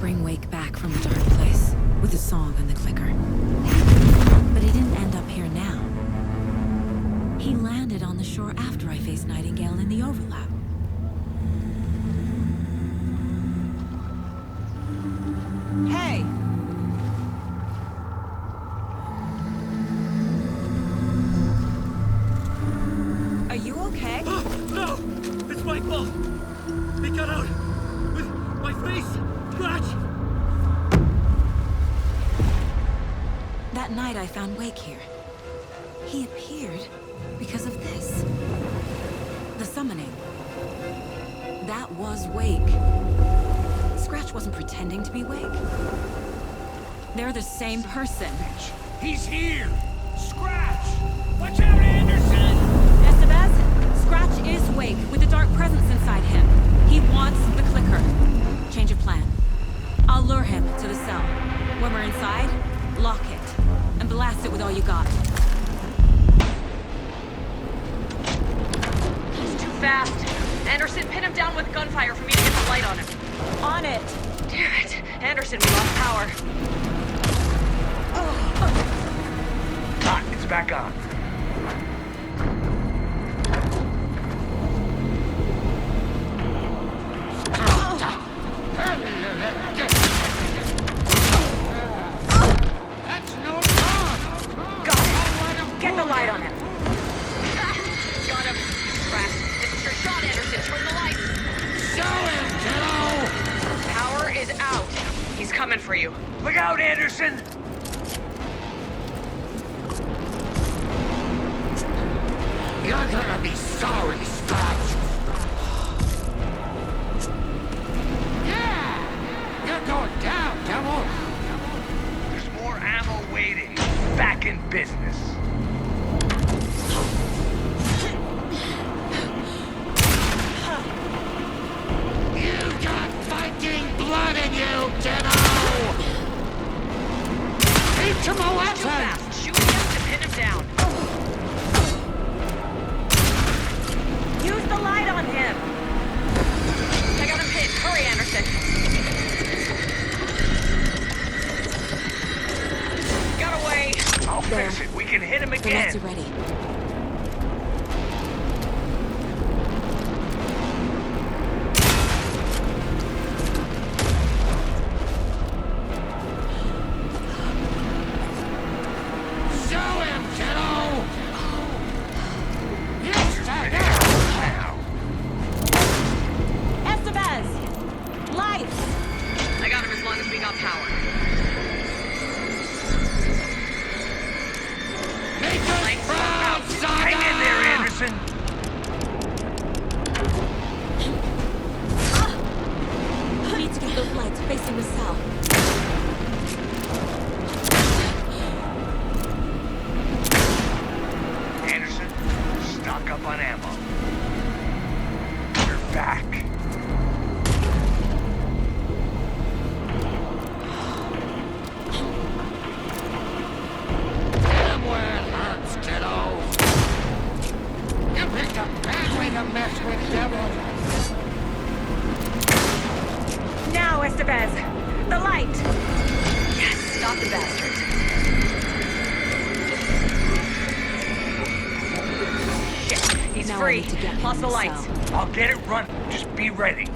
bring Wake back from the dark place with a song on the clicker. But he didn't end up here now. He landed on the shore after I faced Nightingale in the overlap. Hey! Are you okay? No! It's my fault! He got out with my face scratch! That night I found Wake here. He appeared because of this. The summoning. That was Wake. Scratch wasn't pretending to be Wake. They're the same person. He's here! Scratch! Watch out, Anderson! Estevez, Scratch is Wake with a dark presence inside him. He wants the clicker. Change of plan. I'll lure him to the cell. When we're inside, lock it. And blast it with all you got. He's too fast. Anderson, pin him down with gunfire for me to get the light on him. On it! Damn it. Anderson, we lost power. It's back on. That's no fun! Got him. Get the light on him. Got him. Scratch. This is your shot, Anderson. Turn the lights. Show him, kiddo! Power is out. He's coming for you. Look out, Anderson! You're gonna be sorry, Scratch. Yeah! You're going down, devil! There's more ammo waiting. Back in business. You got Viking blood in you, kiddo! Reach him a Too weapon! fast. Shoot him to pin him down. Use the light on him. I got him pinned. Hurry, Anderson. Got away. I'll fix it. We can hit him The again. rest are ready. Show him, kiddo! Yes, now. Estevez! Lights! I got him as long as we got power. Make us Lights proud, out. Saga! Hang in there, Anderson! Need to get those lights facing the cell. Anderson, stock up on ammo. We're back. Hit him where it hurts, kiddo. You picked a bad way to mess with devil. Now, Estevez. The light. Yes, stop the bastard. Shit, he's Now I free. need to get him Plus in the the lights. cell. I'll get it running. Just be ready.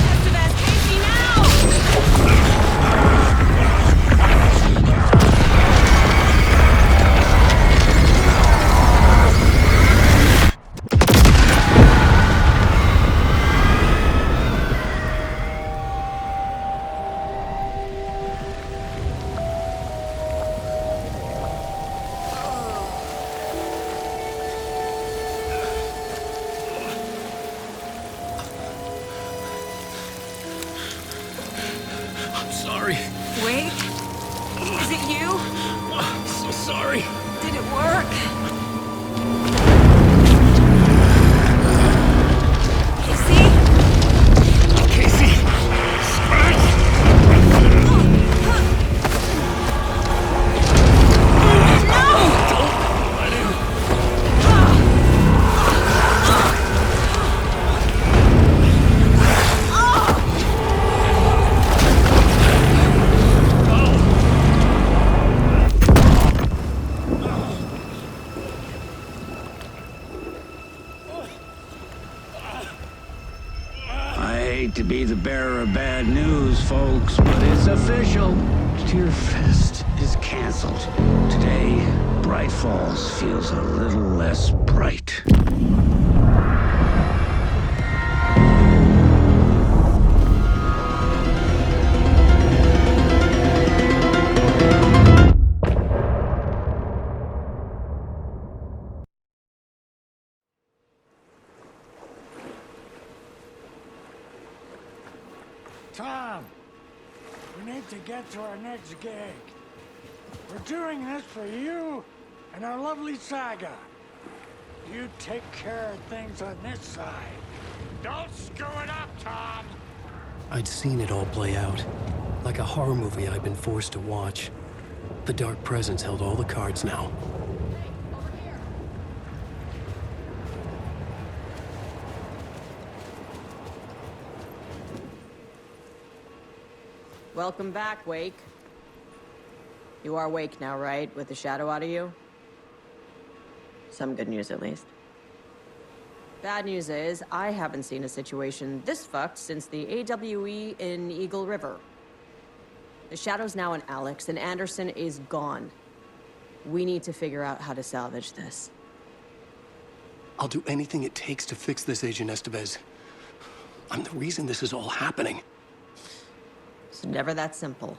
Estevez, face me now! to be the bearer of bad news, folks, but it's official. Deerfest is canceled. Today, Bright Falls feels a little less bright. Tom, we need to get to our next gig. We're doing this for you and our lovely saga. You take care of things on this side. Don't screw it up, Tom! I'd seen it all play out. Like a horror movie I'd been forced to watch. The Dark Presence held all the cards now. Welcome back, Wake. You are Wake now, right? With the shadow out of you? Some good news, at least. Bad news is, I haven't seen a situation this fucked since the AWE in Eagle River. The shadow's now in Alex, and Anderson is gone. We need to figure out how to salvage this. I'll do anything it takes to fix this, Agent Estevez. I'm the reason this is all happening. It's never that simple.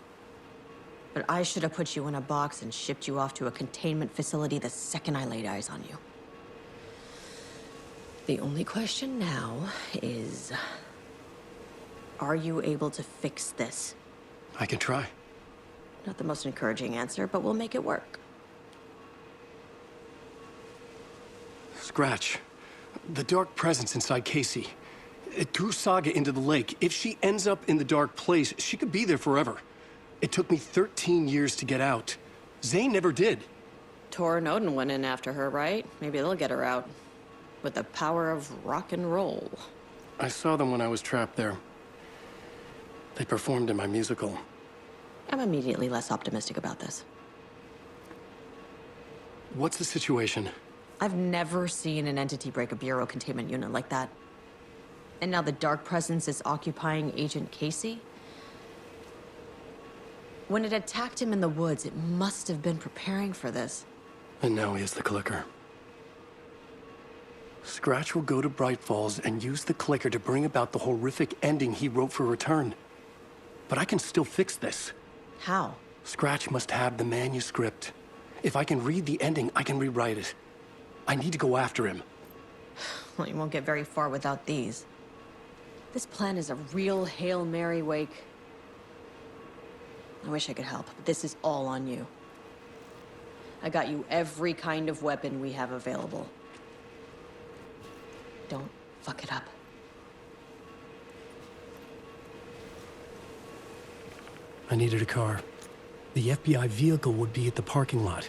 But I should have put you in a box and shipped you off to a containment facility the second I laid eyes on you. The only question now is... are you able to fix this? I can try. Not the most encouraging answer, but we'll make it work. Scratch. The Dark Presence inside Casey. It threw Saga into the lake. If she ends up in the dark place, she could be there forever. It took me 13 years to get out. Zane never did. Tor and Odin went in after her, right? Maybe they'll get her out. With the power of rock and roll. I saw them when I was trapped there. They performed in my musical. I'm immediately less optimistic about this. What's the situation? I've never seen an entity break a bureau containment unit like that. And now the Dark Presence is occupying Agent Casey? When it attacked him in the woods, it must have been preparing for this. And now he has the clicker. Scratch will go to Bright Falls and use the clicker to bring about the horrific ending he wrote for Return. But I can still fix this. How? Scratch must have the manuscript. If I can read the ending, I can rewrite it. I need to go after him. Well, you won't get very far without these. This plan is a real Hail Mary, Wake. I wish I could help, but this is all on you. I got you every kind of weapon we have available. Don't fuck it up. I needed a car. The FBI vehicle would be at the parking lot.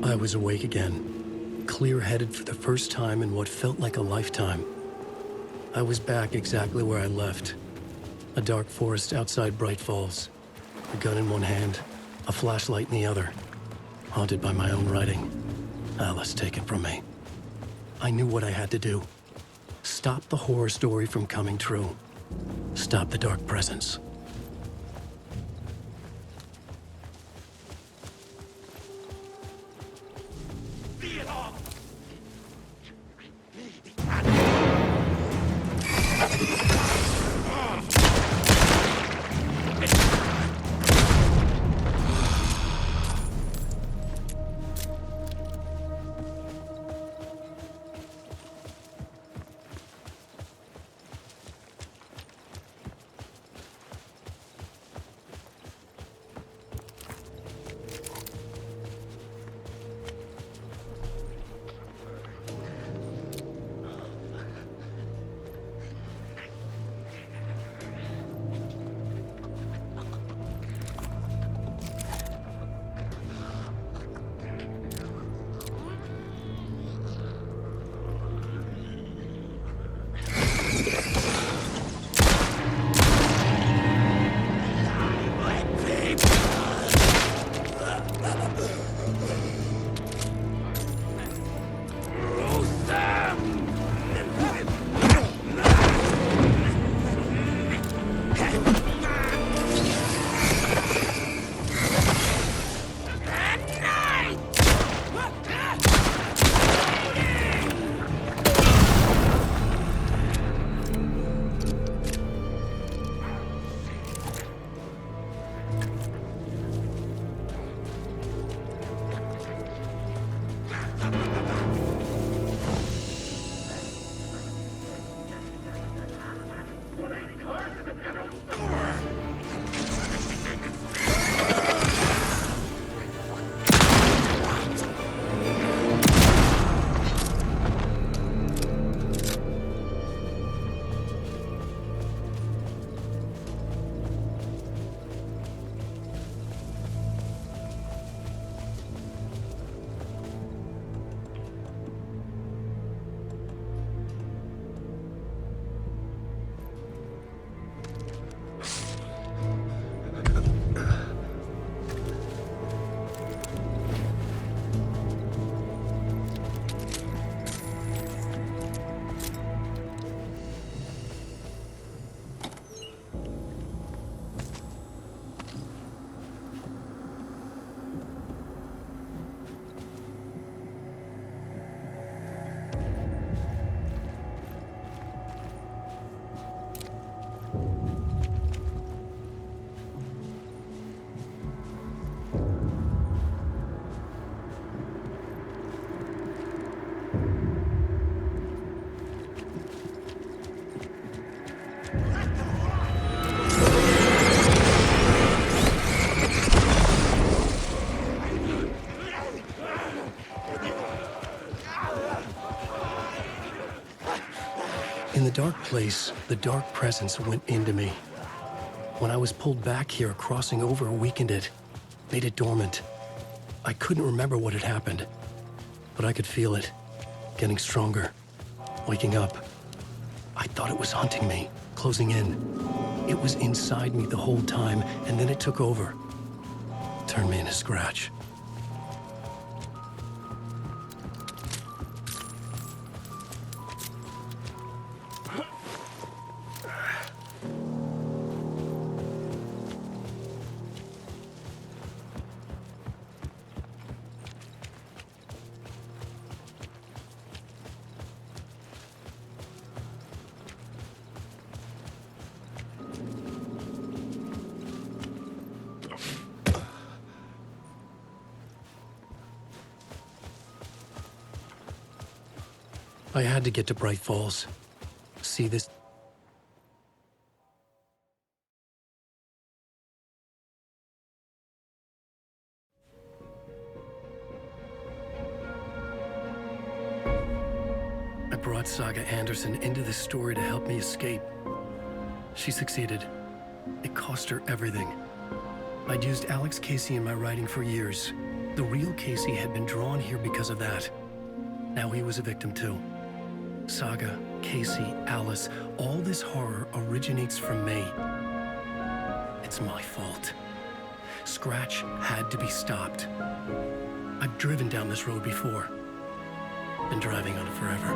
I was awake again, clear-headed for the first time in what felt like a lifetime. I was back exactly where I left. A dark forest outside Bright Falls. A gun in one hand, a flashlight in the other. Haunted by my own writing. Alice taken from me. I knew what I had to do. Stop the horror story from coming true. Stop the Dark Presence. the dark place, the dark presence went into me. When I was pulled back here, crossing over weakened it, made it dormant. I couldn't remember what had happened, but I could feel it, getting stronger, waking up. I thought it was hunting me, closing in. It was inside me the whole time, and then it took over. Turned me into scratch. I had to get to Bright Falls. See this? I brought Saga Anderson into this story to help me escape. She succeeded. It cost her everything. I'd used Alex Casey in my writing for years. The real Casey had been drawn here because of that. Now he was a victim too. Saga, Casey, Alice, all this horror originates from me. It's my fault. Scratch had to be stopped. I've driven down this road before. Been driving on it forever.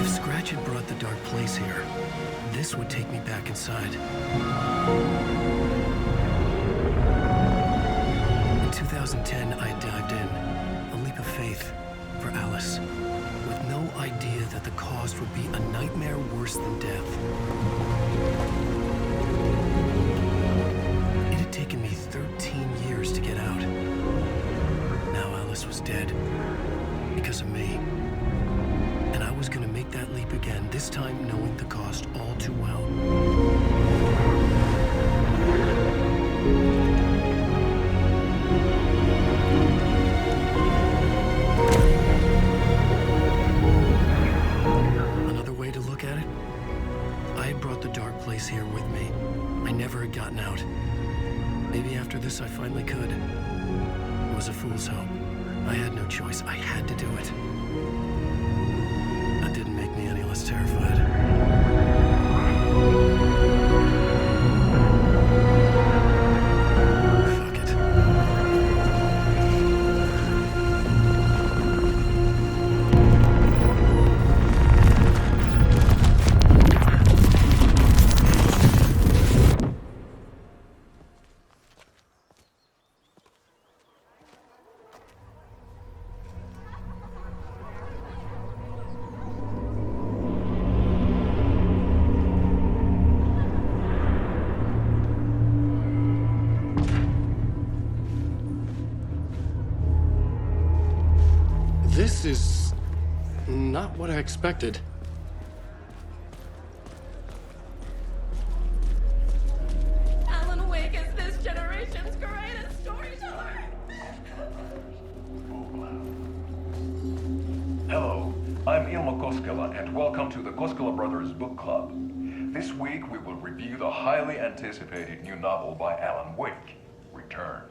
If Scratch had brought the dark place here, this would take me back inside. In 2010, I dived in, a leap of faith for Alice, with no idea that the cost would be a nightmare worse than death. It had taken me 13 years to get out. Now Alice was dead, because of me. And I was gonna make that leap again, this time knowing the cost all too well. Another way to look at it, I had brought the dark place here with me. I never had gotten out. Maybe after this I finally could. It was a fool's hope. I had no choice. I had to do it. That didn't make me any less terrified. Fuck it. This is not what I expected. Alan Wake is this generation's greatest storyteller. Hello, I'm Ilmo Koskela, and welcome to the Koskela Brothers Book Club. This week we will review the highly anticipated new novel by Alan Wake, Return.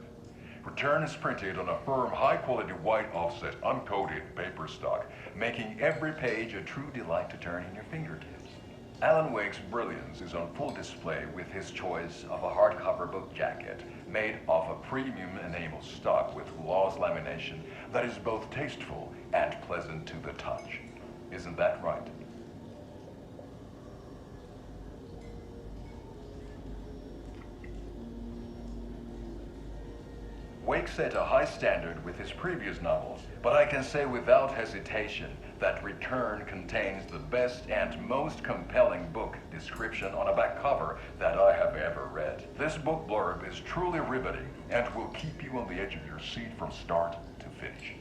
Return is printed on a firm, high-quality white offset, uncoated paper stock, making every page a true delight to turn in your fingertips. Alan Wake's brilliance is on full display with his choice of a hardcover book jacket made of a premium enamel stock with gloss lamination that is both tasteful and pleasant to the touch. Isn't that right? Wake set a high standard with his previous novels, but I can say without hesitation that Return contains the best and most compelling book description on a back cover that I have ever read. This book blurb is truly riveting and will keep you on the edge of your seat from start to finish.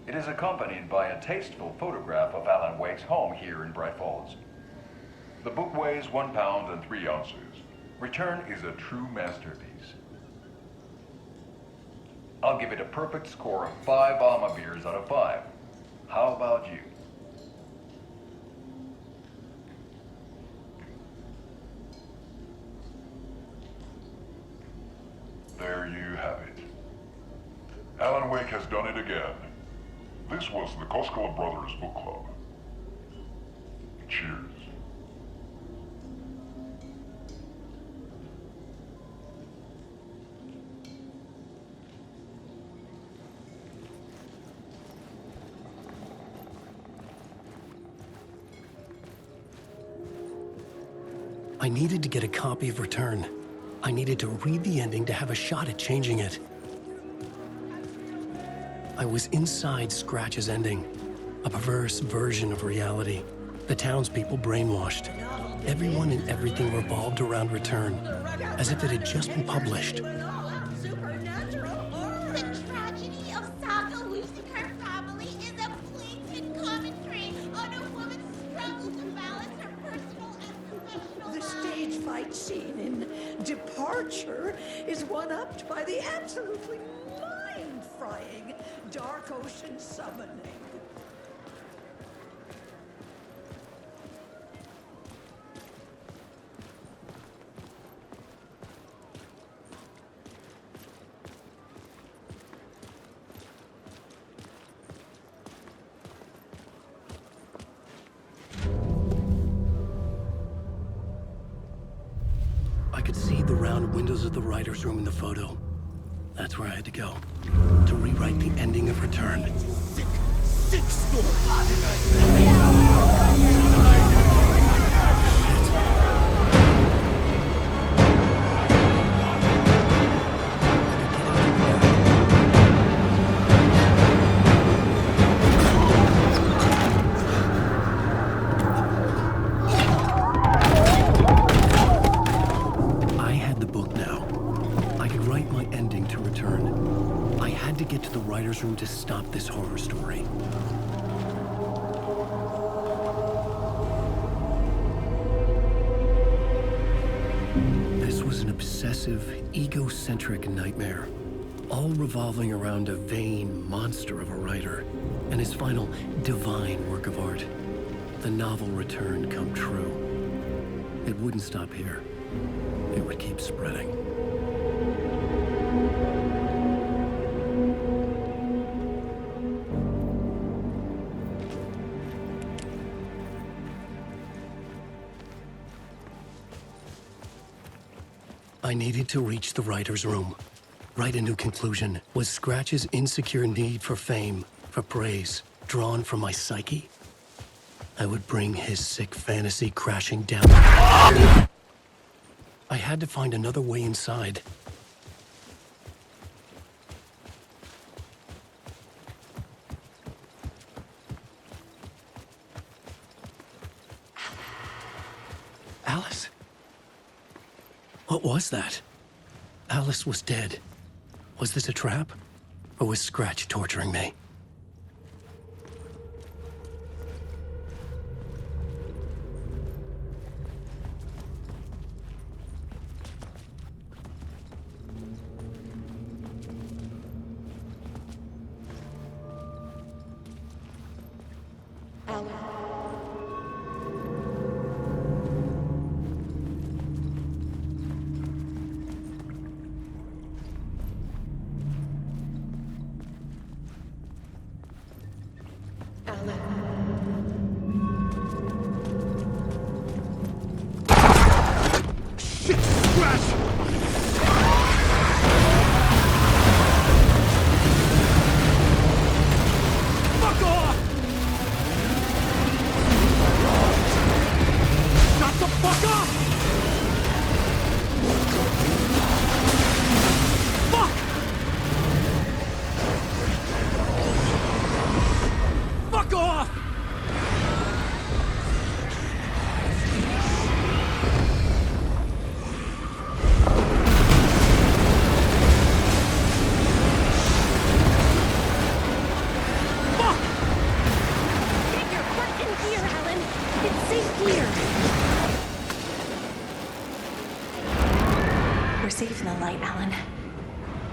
It is accompanied by a tasteful photograph of Alan Wake's home here in Bright Falls. The book weighs 1 pound and 3 ounces. Return is a true masterpiece. I'll give it a perfect score of 5 Alma beers out of 5. How about you? There you have it. Alan Wake has done it again. This was the Koskela Brothers Book Club. Cheers. I needed to get a copy of Return. I needed to read the ending to have a shot at changing it. I was inside Scratch's ending, a perverse version of reality. The townspeople brainwashed. Everyone and everything revolved around Return, as if it had just been published. The tragedy of Saga losing her family is a blatant commentary on a woman's struggle to balance her personal and professional The life. stage fight scene in Departure is one-upped by the absolutely mind-frying Dark Ocean Summoning. I could see the round windows of the writer's room in the photo. That's where I had to go, to rewrite the ending of Return. Sick story. I had the book now. I could write my ending to Return. I had to get to the writer's room to stop this horror story. This was an obsessive, egocentric nightmare, all revolving around a vain monster of a writer and his final divine work of art, the novel Return come true. It wouldn't stop here. It would keep spreading. I needed to reach the writer's room. Write a new conclusion. Was Scratch's insecure need for fame, for praise, drawn from my psyche? I would bring his sick fantasy crashing down. I had to find another way inside. Alice? What was that? Alice was dead. Was this a trap? Or was Scratch torturing me? Shit! Scratch! Fuck off! Shut the fuck up! Fuck! Fuck off! Get your butt in here, Alan. It's safe here. We're safe in the light, Alan.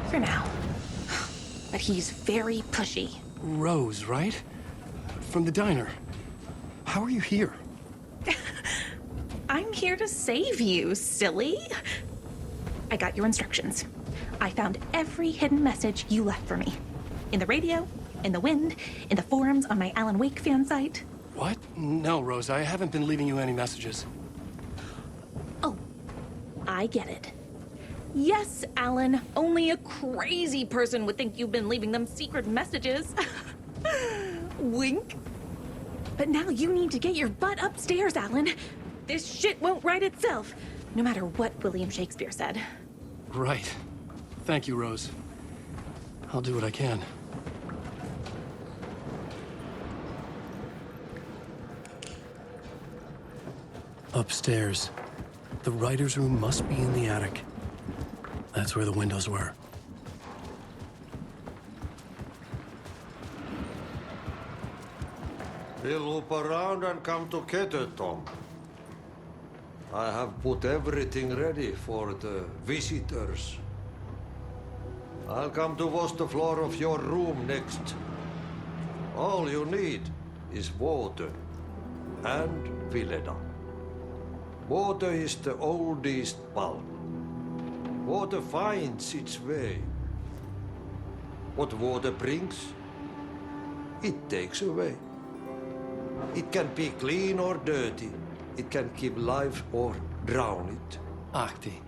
For now. but he's very pushy. Rose, right? From the diner. How are you here? I'm here to save you, silly. I got your instructions. I found every hidden message you left for me. In the radio, in the wind, in the forums on my Alan Wake fan site. What? No, Rose, I haven't been leaving you any messages. Oh, I get it. Yes, Alan, only a crazy person would think you've been leaving them secret messages. Wink. But now you need to get your butt upstairs, Alan. This shit won't right itself, no matter what William Shakespeare said. Right. Thank you, Rose. I'll do what I can. Upstairs. The writer's room must be in the attic. That's where the windows were. We'll loop around and come together, Tom. I have put everything ready for the visitors. I'll come to wash the floor of your room next. All you need is water and Vileda. Water is the oldest bulb. Water finds its way. What water brings, it takes away. It can be clean or dirty. It can give life or drown it. Ahti.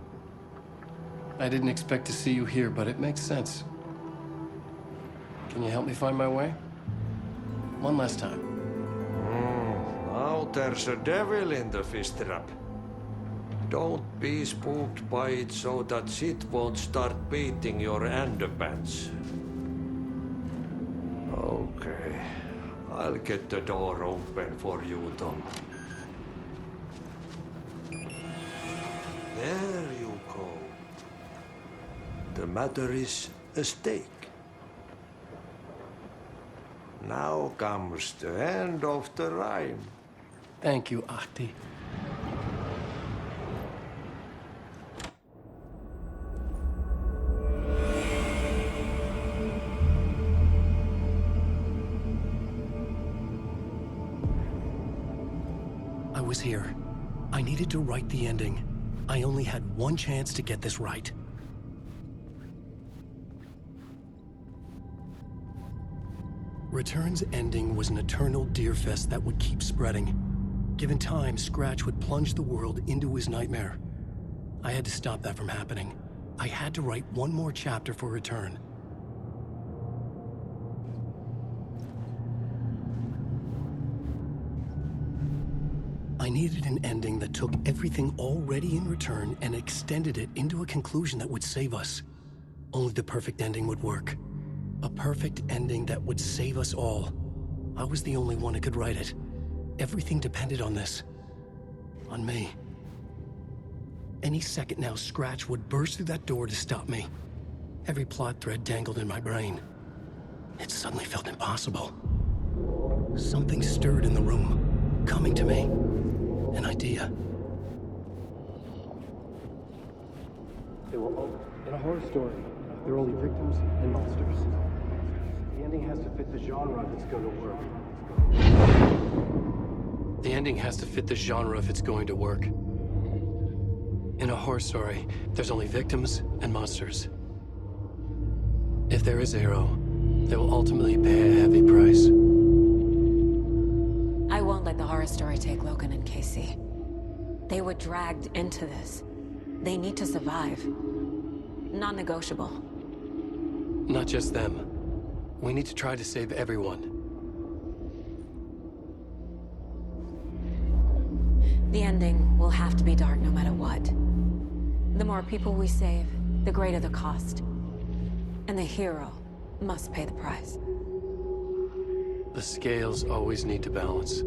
I didn't expect to see you here, but it makes sense. Can you help me find my way? One last time. Now there's a devil in the fish trap. Don't be spooked by it so that shit won't start beating your underpants. Okay. I'll get the door open for you, Tom. There you go. The matter is a stake. Now comes the end of the rhyme. Thank you, Ahti. I was here. I needed to write the ending. I only had one chance to get this right. Return's ending was an eternal Deerfest that would keep spreading. Given time, Scratch would plunge the world into his nightmare. I had to stop that from happening. I had to write one more chapter for Return. I needed an ending that took everything already in Return and extended it into a conclusion that would save us. Only the perfect ending would work. A perfect ending that would save us all. I was the only one who could write it. Everything depended on this. On me. Any second now, Scratch would burst through that door to stop me. Every plot thread dangled in my brain. It suddenly felt impossible. Something stirred in the room, coming to me. An idea. They were all in a horror story. They're only victims and monsters. The ending has to fit the genre if it's going to work. The ending has to fit the genre if it's going to work. In a horror story, there's only victims and monsters. If there is Arrow, they will ultimately pay a heavy price. I won't let the horror story take Logan and Casey. They were dragged into this. They need to survive. Non-negotiable. Not just them. We need to try to save everyone. The ending will have to be dark no matter what. The more people we save, the greater the cost. And the hero must pay the price. The scales always need to balance.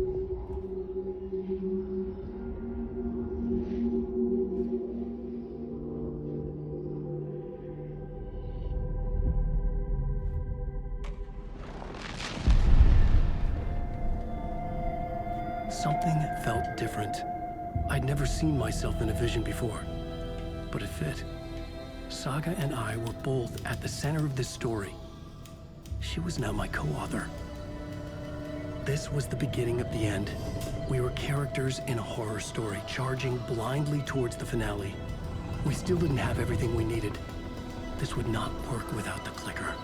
Something felt different. I'd never seen myself in a vision before, but it fit. Saga and I were both at the center of this story. She was now my co-author. This was the beginning of the end. We were characters in a horror story, charging blindly towards the finale. We still didn't have everything we needed. This would not work without the clicker.